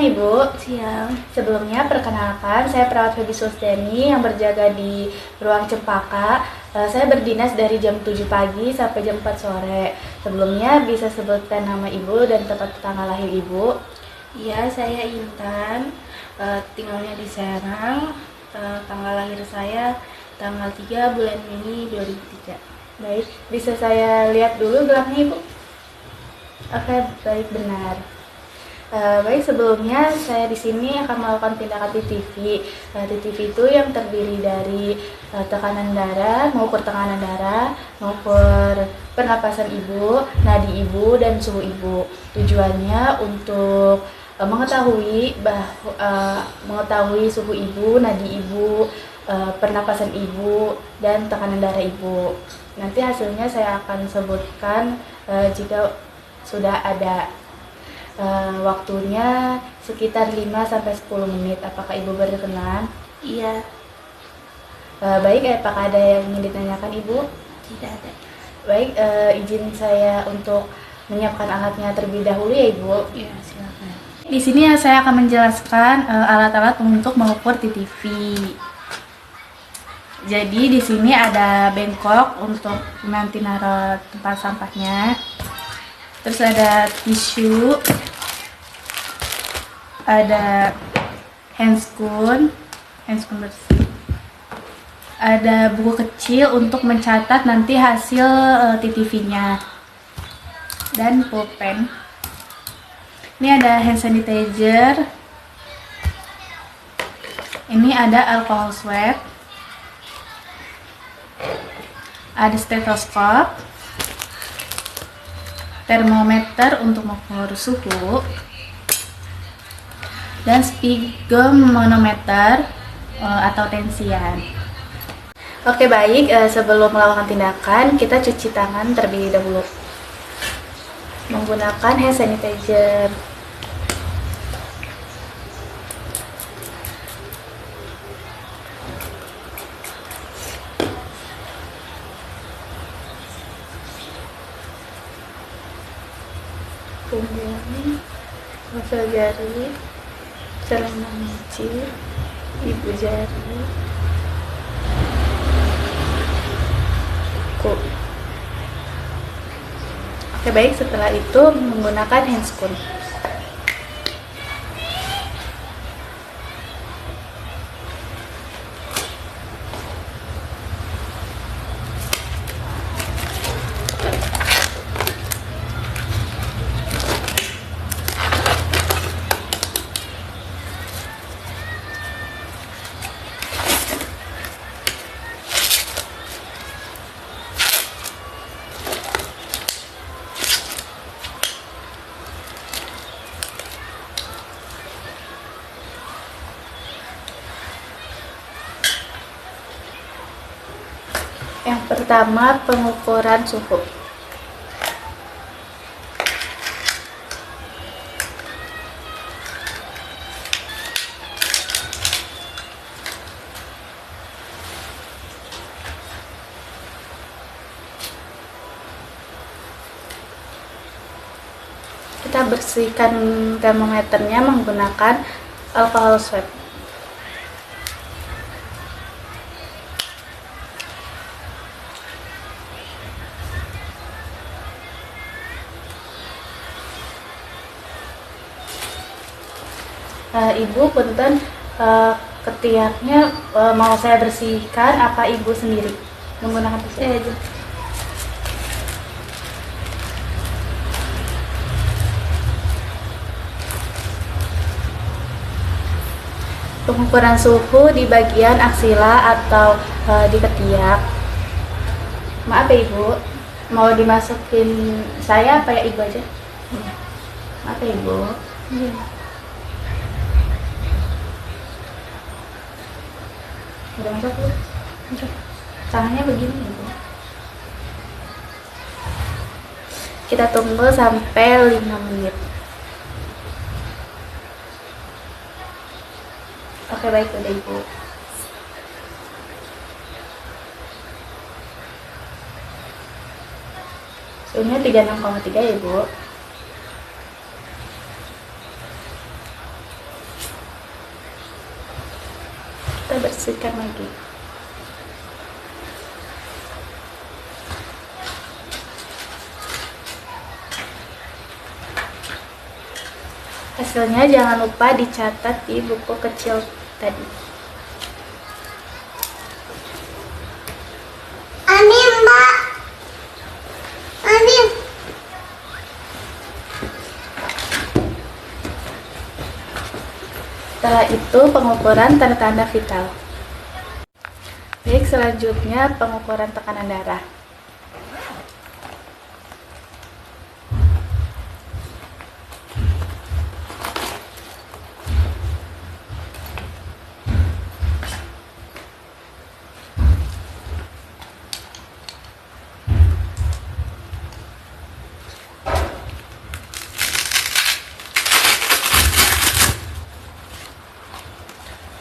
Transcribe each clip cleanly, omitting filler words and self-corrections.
Ibu. Siang. Sebelumnya perkenalkan, saya perawat Febi Susteni yang berjaga di ruang Cempaka. Saya berdinas dari jam 7 pagi sampai jam 4 sore. Sebelumnya bisa sebutkan nama Ibu dan tempat tanggal lahir Ibu. Iya, saya Intan. Tinggalnya di Serang. Tanggal lahir saya tanggal 3 bulan Mei 2003. Baik, bisa saya lihat dulu gelangnya Ibu? Oke, baik, benar. Baik, sebelumnya saya di sini akan melakukan tindakan TTV. TTV itu yang terdiri dari tekanan darah, mengukur tekanan darah, mengukur pernapasan Ibu, nadi Ibu, dan suhu Ibu. Tujuannya untuk mengetahui suhu Ibu, nadi Ibu, pernapasan Ibu, dan tekanan darah Ibu. Nanti hasilnya saya akan sebutkan jika sudah ada. Waktunya sekitar 5-10 menit. Apakah Ibu berkenan? Iya. Baik, apakah ada yang ingin ditanyakan Ibu? Tidak ada. Baik, izin saya untuk menyiapkan alatnya terlebih dahulu ya Ibu. Iya, silakan. Di sini saya akan menjelaskan alat-alat untuk mengukur TTV. Jadi di sini ada bengkok untuk nanti naruh tempat sampahnya. Terus ada tisu, ada handscoon bersih, ada buku kecil untuk mencatat nanti hasil TTV-nya, dan pulpen. Ini ada hand sanitizer, ini ada alcohol swab, ada stetoskop, termometer untuk mengukur suhu, dan spigometer atau tensian. Oke, baik, sebelum melakukan tindakan kita cuci tangan terlebih dahulu menggunakan hand sanitizer. Kemudian pasal jari, celana menci, ibu jari, kuku. Oke, baik, setelah itu menggunakan handscoon. Yang pertama, pengukuran suhu. Kita bersihkan termometernya menggunakan alcohol swab. Ibu, punten, ketiaknya mau saya bersihkan apa Ibu sendiri menggunakan tisu? Aja. Pengukuran suhu di bagian aksila atau di ketiak. Maaf ya Ibu, mau dimasukin saya apa ya Ibu aja? Maaf ya Ibu. Iya. Udah masuk Bu? Masuk. Tangannya begini Ibu. Kita tunggu sampai 5 menit. Oke, baik, udah Ibu. Suhunya 36,3 ya Ibu. diskusikan lagi. Hasilnya jangan lupa dicatat di buku kecil tadi. Ani, Mbak. Ani. Setelah itu pengukuran tanda-tanda vital. Baik, selanjutnya pengukuran tekanan darah.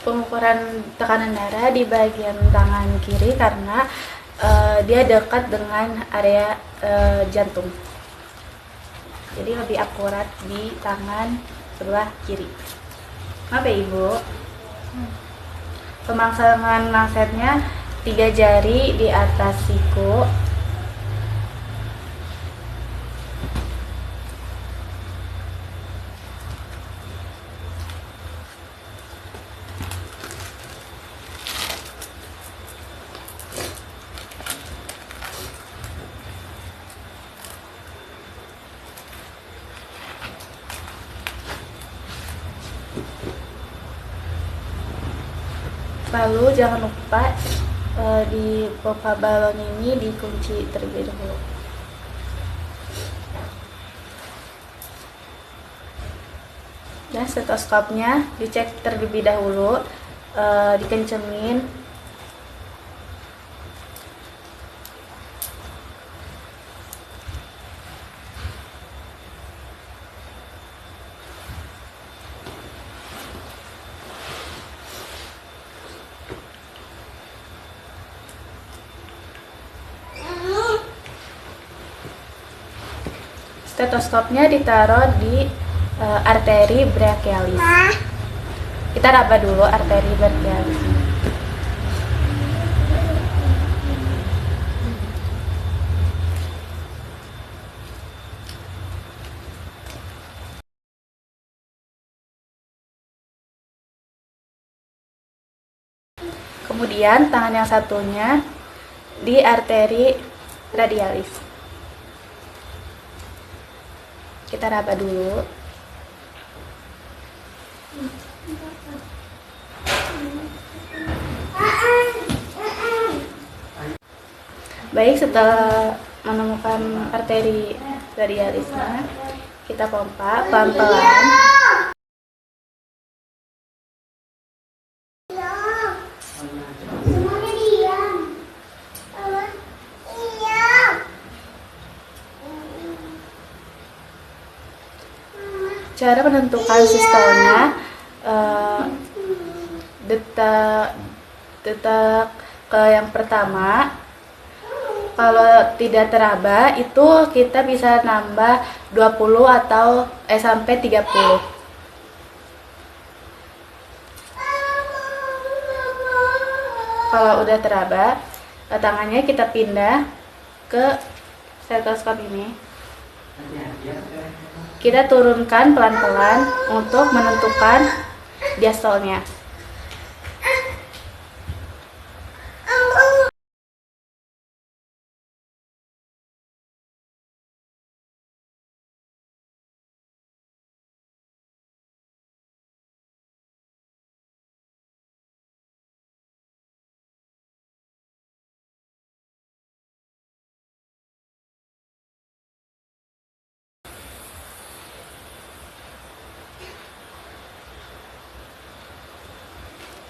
Pengukuran tekanan darah di bagian tangan kiri karena dia dekat dengan area jantung. Jadi lebih akurat di tangan sebelah kiri. Maaf ya Ibu. Pemangsangan langsetnya 3 jari di atas siku. Lalu jangan lupa di pompa balon ini dikunci terlebih dahulu. Dan stetoskopnya dicek terlebih dahulu, dikencengin. Stetoskopnya ditaruh di arteri brachialis. Kita raba dulu arteri brachialis. Kemudian tangan yang satunya di arteri radialis. Kita raba dulu. Baik, setelah menemukan arteri radialisnya, kita pompa pelan-pelan. Semuanya diam. Diam. Cara menentukan sistolnya, detak ke yang pertama. Kalau tidak teraba itu kita bisa nambah 20 atau sampai 30. Kalau udah teraba, tangannya kita pindah ke stetoskop ini. Kita turunkan pelan-pelan untuk menentukan diastolnya.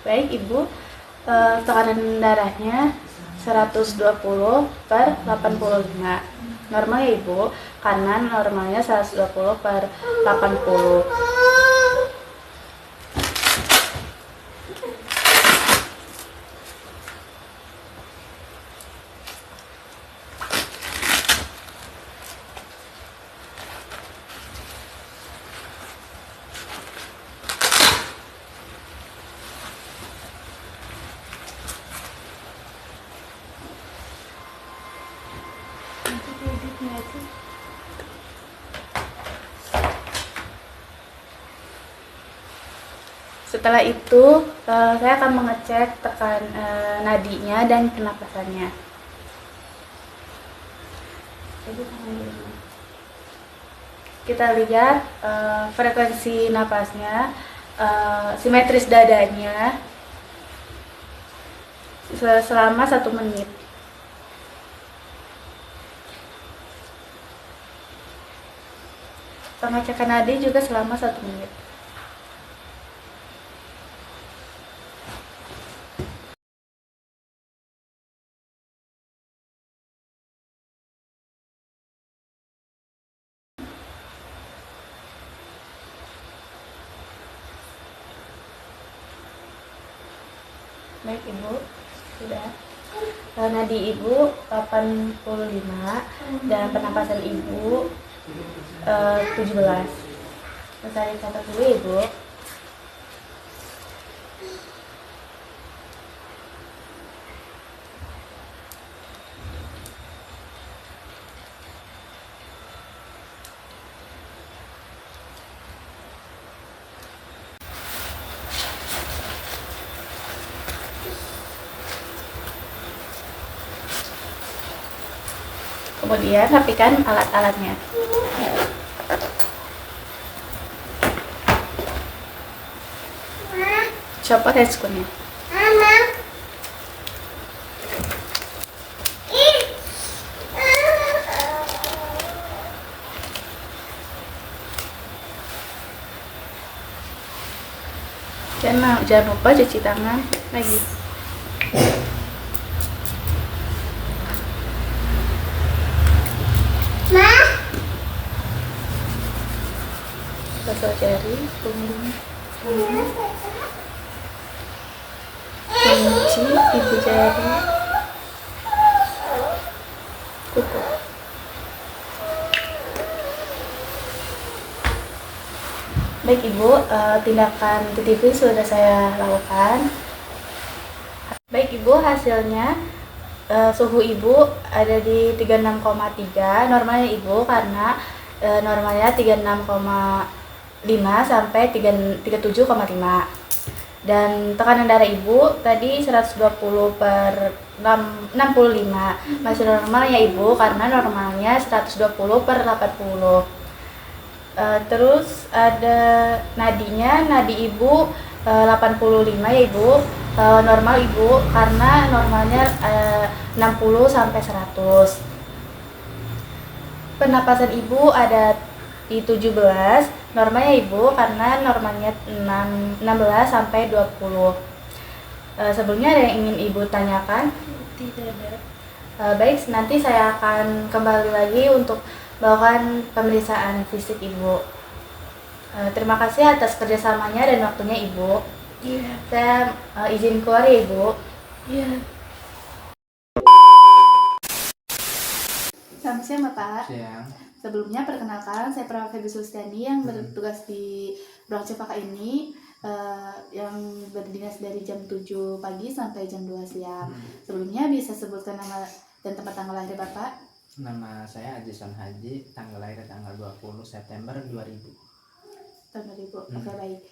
Baik Ibu, tekanan darahnya 120/85. Normal ya Ibu, kanan normalnya 120/80. Bismillahirrahmanirrahim. Setelah itu saya akan mengecek nadinya dan pernapasannya. Kita lihat frekuensi napasnya, simetris dadanya selama 1 menit. Pengecekan nadi juga selama 1 menit. Baik Ibu, sudah. Nadi Ibu 85 dan pernapasan Ibu 17. Saya catat dulu Ibu. Kemudian rapikan alat-alatnya. Copot headscootnya. Mama. Ih. Jangan lupa cuci tangan lagi. Ma. Basuh jari, punggung, kunci ibu jari, kuku. Baik Ibu, tindakan TTV sudah saya lakukan. Baik Ibu, hasilnya suhu Ibu ada di 36,3, normalnya Ibu karena normalnya 36,5 sampai 37,5. Dan tekanan darah Ibu tadi 120/65, masih normal ya Ibu karena normalnya 120/80. Terus ada nadi Ibu 85 ya Ibu, normal Ibu karena normalnya 60 sampai 100. Pernapasan Ibu ada di 17, normalnya Ibu karena normalnya 16 sampai 20. Sebelumnya ada yang ingin Ibu tanyakan? Tidak ada. Baik, nanti saya akan kembali lagi untuk melakukan pemeriksaan fisik Ibu. Terima kasih atas kerjasamanya dan waktunya Ibu. Iya. Saya izin keluar ya Ibu. Iya. Selamat siang Bapak. Siang. Sebelumnya perkenalkan, saya Prawa Febi Sulistiani yang bertugas di Ruang Cempaka ini, yang berdinas dari jam 7 pagi sampai jam 2 siang. Sebelumnya bisa sebutkan nama dan tempat tanggal lahir Bapak? Nama saya Ajison Haji, tanggal lahir tanggal 20 September 2000. Tahun 2000. Oke, baik.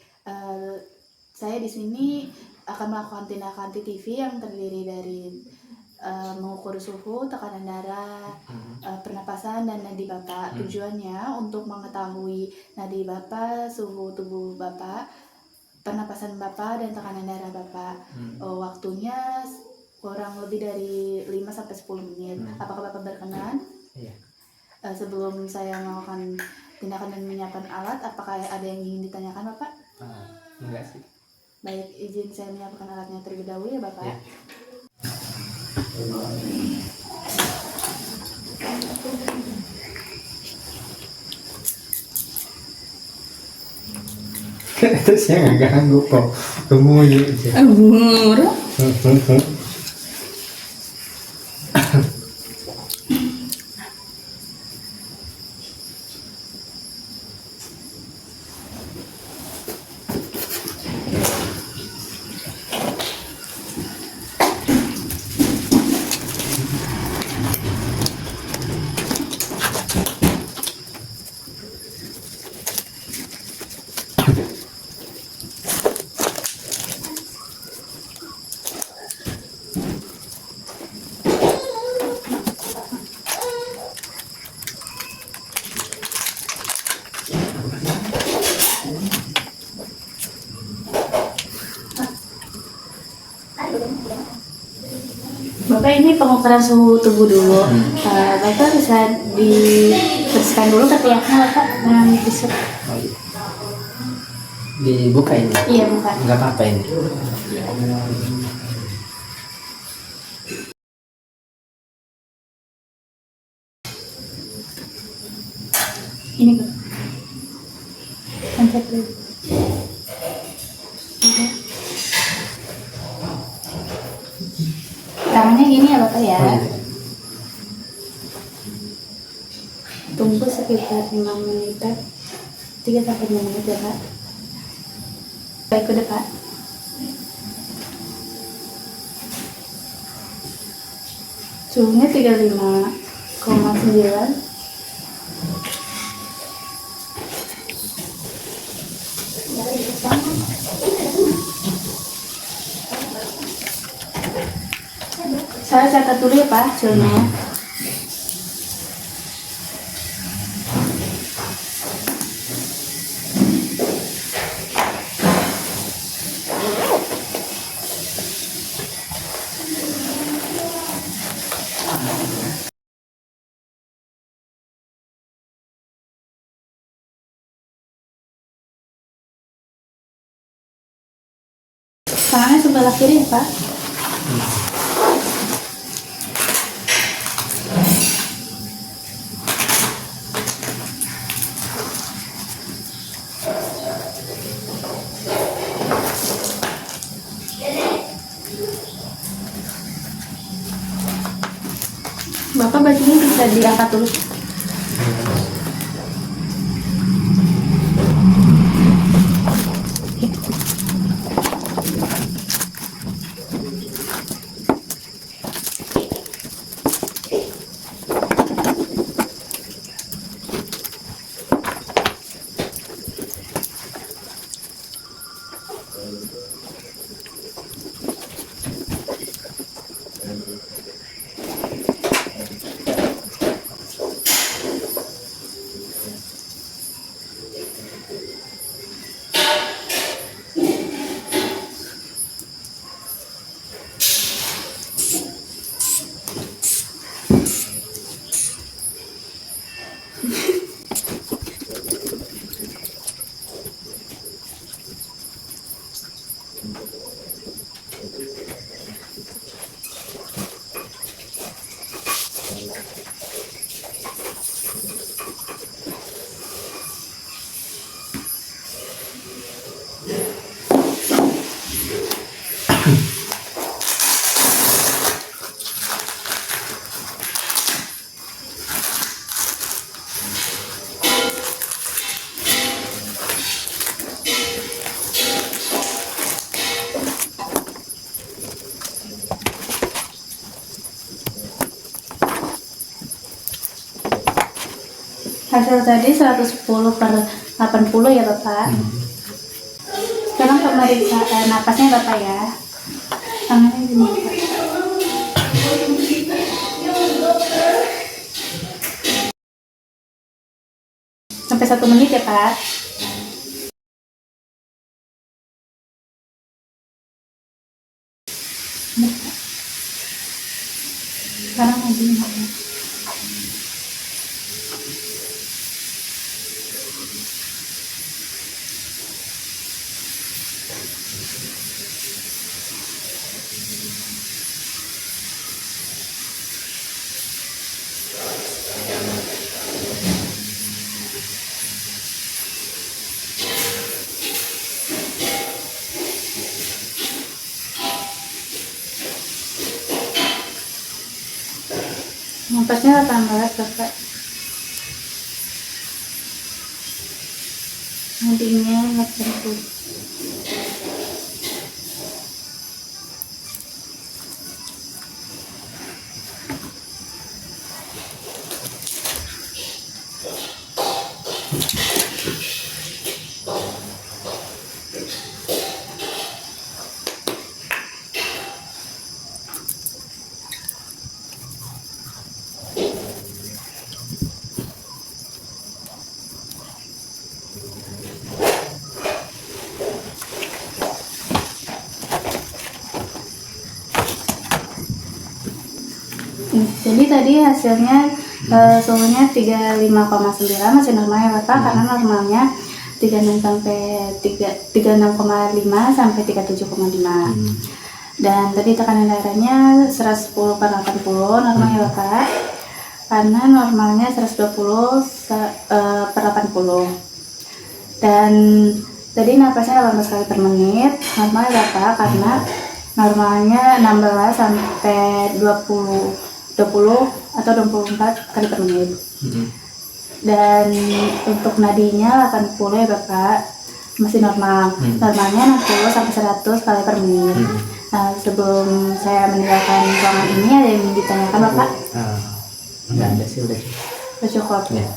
Saya di sini akan melakukan tindakan TTV yang terdiri dari mengukur suhu, tekanan darah, pernapasan dan nadi Bapak. Tujuannya untuk mengetahui nadi Bapak, suhu tubuh Bapak, pernapasan Bapak dan tekanan darah Bapak. Waktunya kurang lebih dari 5 sampai 10 menit. Apakah Bapak berkenan? Iya. Sebelum saya melakukan tindakan dan menyiapkan alat, apakah ada yang ingin ditanyakan Bapak? Enggak sih. Baik, izin saya menyiapkan alatnya terlebih dahulu ya Bapak. Ya. Terus yang ganggu kok tunggu aja. Bapak ini pengukuran suhu tubuh dulu. Bapak bisa dibersihkan dulu ketiaknya Bapak dengan tisu. Oh, iya. Dibuka ini? Iya bukan. Nggak apa-apa ini. Ini Bapak. Pencet dulu. Udah. Tangannya gini ya Bapak ya. Oh, iya. Tunggu sekitar 5 menit, 3-5 menit ya Pak. Baik udah Pak. Suhunya 35,9. Saya catat dulu ya Pak suhunya. Tangannya sebelah kiri ya Pak. Bapak bajunya bisa diangkat dulu. Hasil tadi 110/80 ya Bapak. Sekarang pemeriksaan napasnya Bapak ya. Tangannya gini Bapak. Sampai 1 menit ya Pak. Sekarang lagi Bapak. Napasnya 18 Bapak. Nantinya 80. Jadi tadi hasilnya suhunya 35,9 masih normal ya Bapak, karena normalnya 36 sampai 36,5 sampai 37,5. Dan tadi tekanan darahnya 110/80 normal ya Bapak, karena normalnya 120/80. Dan tadi napasnya 18 kali per menit normal ya Bapak, karena normalnya 16 sampai 20 atau 24 kali per menit. Dan untuk nadinya 80 ya Bapak, masih normal. Normalnya 60 sampai 100 kali per menit. Nah, sebelum saya meninggalkan ruangan ini ada yang ditanyakan Bapak? Enggak ada sih, udah Cukup. ya.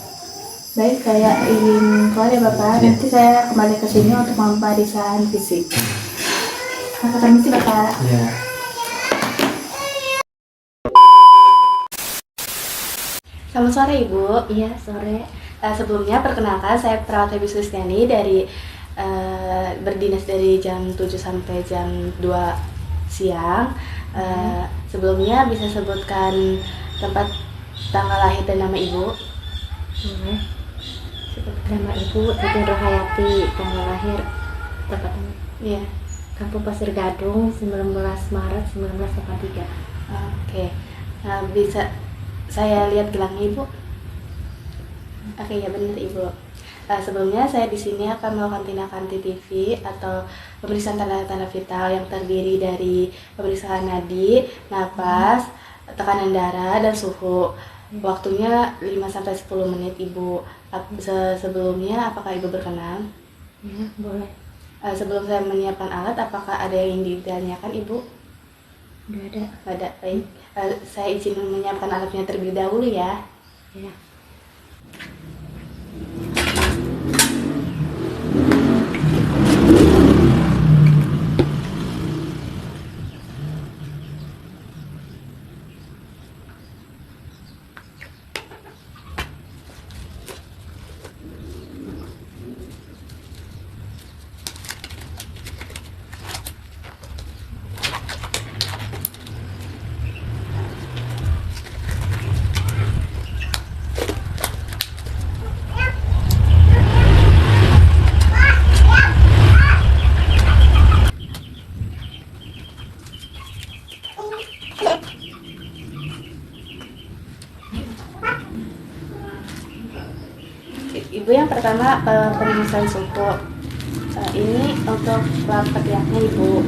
Baik, saya ingin keluar ya Bapak. Ya. Nanti saya kembali ke sini untuk pemeriksaan fisik. Maka permisi Bapak. Ya. Selamat sore Ibu. Iya, sore. Sebelumnya perkenalkan, saya perawat Hebi Sulistiani dari berdinas dari jam 7 sampai jam 2 siang. Sebelumnya bisa sebutkan tempat, tanggal lahir dan nama Ibu? Boleh. Seperti nama Ibu, Titin Rohayati, tanggal lahir tepatnya Iya. Kampung Pasir Gadung, 19 Maret 1983. Oke. Bisa saya lihat gelangnya Ibu? Oke, ya benar Ibu. Sebelumnya saya di sini akan melakukan tindakan TTV atau pemeriksaan tanda-tanda vital yang terdiri dari pemeriksaan nadi, napas, tekanan darah, dan suhu. Waktunya 5 sampai 10 menit Ibu. Sebelumnya apakah Ibu berkenan? Ya, boleh. Sebelum saya menyiapkan alat, apakah ada yang ditanyakan Ibu? Nggak ada. Ada, baik. Saya izin menyiapkan alatnya terlebih dahulu ya. Ya. Ibu, yang pertama pemeriksaan suhu. Ini untuk lab ketiaknya Ibu.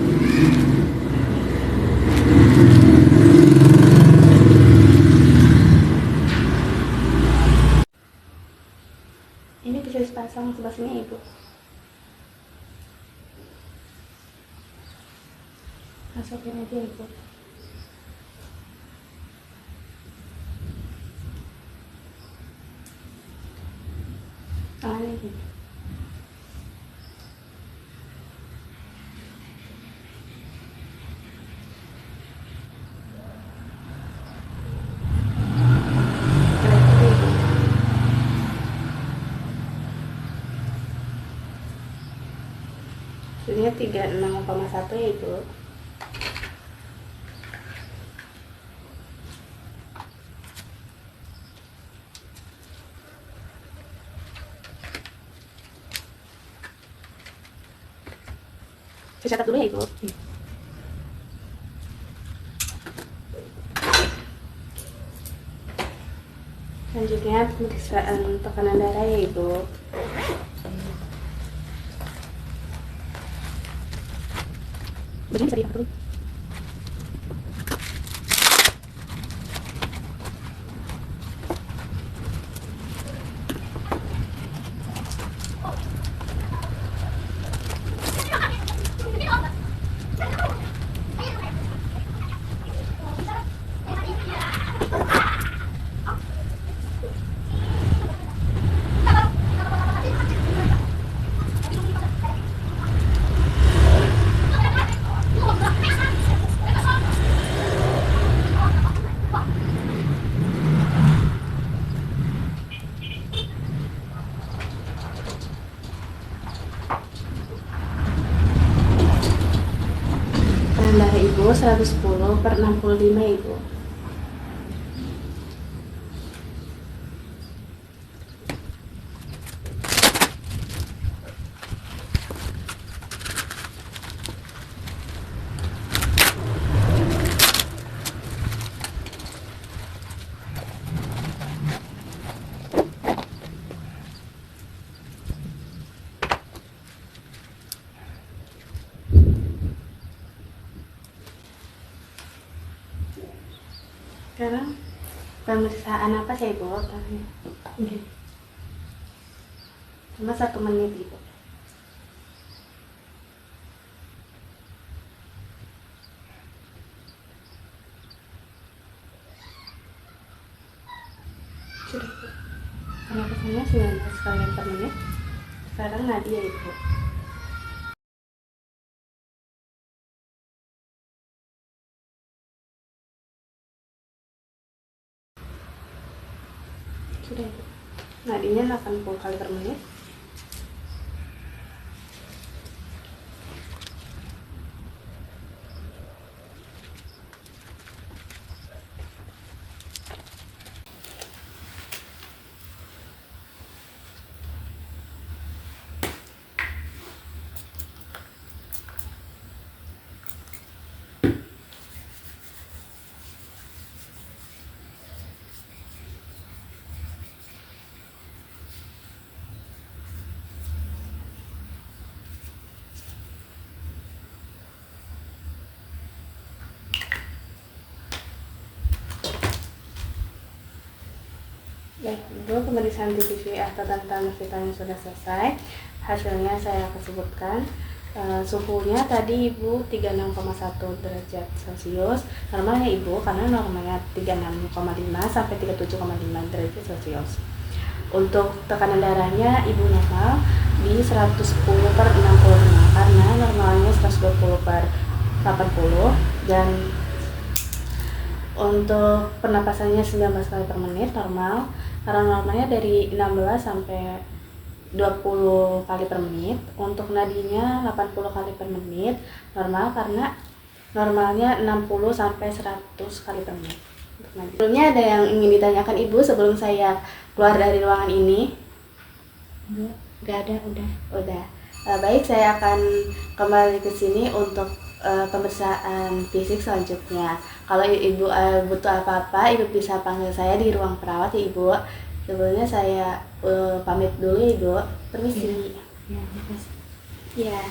Ini bisa dipasang sebelah sini Ibu. Masukin aja Ibu. Tangannya gini. Hasilnya 36,1 ya Ibu. Saya catat dulu ya Ibu. Selanjutnya pemeriksaan tekanan darah ya Ibu. Begini bisa diangkat dulu. Tekanan darah Ibu 110/65 Ibu. Sekarang pemeriksaan apa sih Ibu? Cuma 1 menit Ibu. Sudah Ibu. Pernapasannya 19 kali per menit. Sekarang nadia Ibu. Sudah Ibu. Nadinya 80 kali per menit. Baik, Ibu, pemeriksaan TTV atau tentang vitalnya sudah selesai. Hasilnya saya akan sebutkan. Suhunya tadi Ibu 36,1 derajat Celcius. Normalnya Ibu, karena normalnya 36,5 sampai 37,5 derajat Celcius. Untuk tekanan darahnya Ibu normal di 110/65 karena normalnya 120/80, dan untuk pernapasannya 19 kali per menit normal karena normalnya dari 16 sampai 20 kali per menit. Untuk nadinya 80 kali per menit normal karena normalnya 60 sampai 100 kali per menit. Untuk nadi. Sebelumnya ada yang ingin ditanyakan Ibu sebelum saya keluar dari ruangan ini? Nggak ada, udah. Udah. Baik, saya akan kembali ke sini untuk pemeriksaan fisik selanjutnya. Kalau Ibu butuh apa-apa, Ibu bisa panggil saya di ruang perawat ya Ibu. Sebelumnya saya pamit dulu ya Ibu. Permisi. Ya, makasih. Ya.